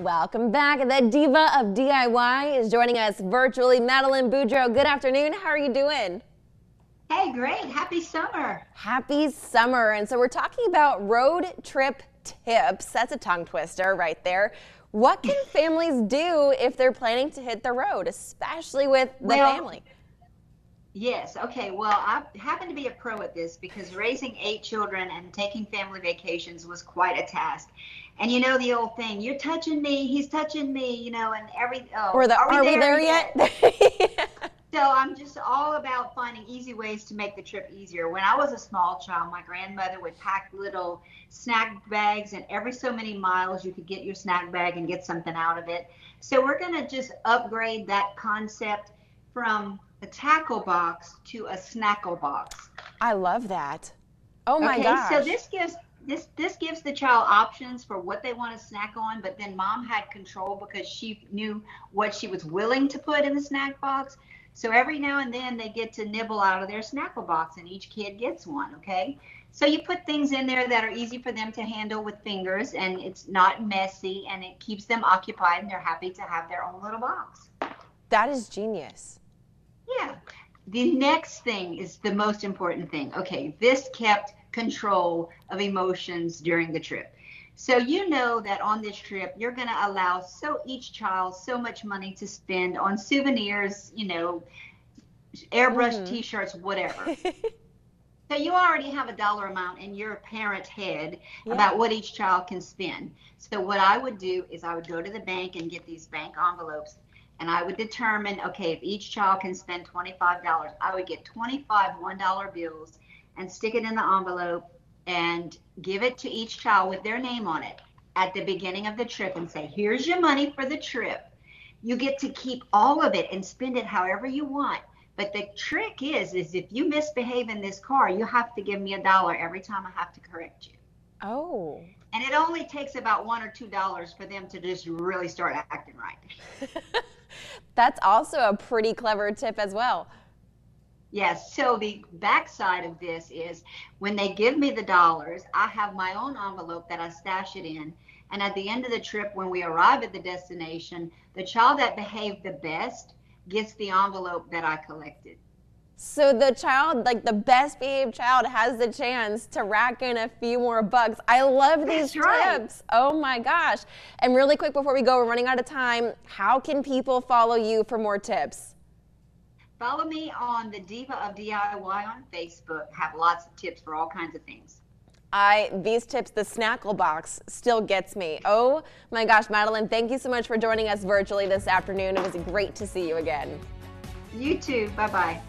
Welcome back. The Diva of DIY is joining us virtually. Madeline Boudreau, good afternoon. How are you doing? Hey, great. Happy summer. Happy summer. And so we're talking about road trip tips. That's a tongue twister right there. What can families do if they're planning to hit the road, especially with the family? Yes. Okay. Well, I happen to be a pro at this because raising 8 children and taking family vacations was quite a task. And you know the old thing, you're touching me, he's touching me, and Are we there yet? So I'm just all about finding easy ways to make the trip easier. When I was a small child, my grandmother would pack little snack bags, and every so many miles you could get your snack bag and get something out of it. So we're going to just upgrade that concept from a tackle box to a snackle box. I love that. Oh my gosh. So this gives the child options for what they want to snack on, but then mom had control because she knew what she was willing to put in the snack box. So every now and then they get to nibble out of their snackle box, and each kid gets one, okay? So you put things in there that are easy for them to handle with fingers, and it's not messy, and it keeps them occupied, and they're happy to have their own little box. That is genius. Yeah. The next thing is the most important thing. Okay, this kept control of emotions during the trip. So you know that on this trip, you're going to allow each child so much money to spend on souvenirs, airbrush t-shirts, whatever. So you already have a dollar amount in your parent's head about what each child can spend. So what I would do is I would go to the bank and get these bank envelopes, and I would determine, okay, if each child can spend $25, I would get 25 $1 bills and stick it in the envelope and give it to each child with their name on it at the beginning of the trip and say, here's your money for the trip. You get to keep all of it and spend it however you want. But the trick is if you misbehave in this car, you have to give me $1 every time I have to correct you. Oh. And it only takes about $1 or $2 for them to just really start acting right. That's also a pretty clever tip as well. Yes, so the backside of this is when they give me the dollars, I have my own envelope that I stash it in. And at the end of the trip, when we arrive at the destination, the child that behaved the best gets the envelope that I collected. So the child, like the best behaved child, has the chance to rack in a few more bucks. I love these tips. Oh my gosh. And really quick before we go, we're running out of time. How can people follow you for more tips? Follow me on the Diva of DIY on Facebook. Have lots of tips for all kinds of things. These tips, the snackle box still gets me. Oh my gosh, Madeline, thank you so much for joining us virtually this afternoon. It was great to see you again. You too. Bye-bye.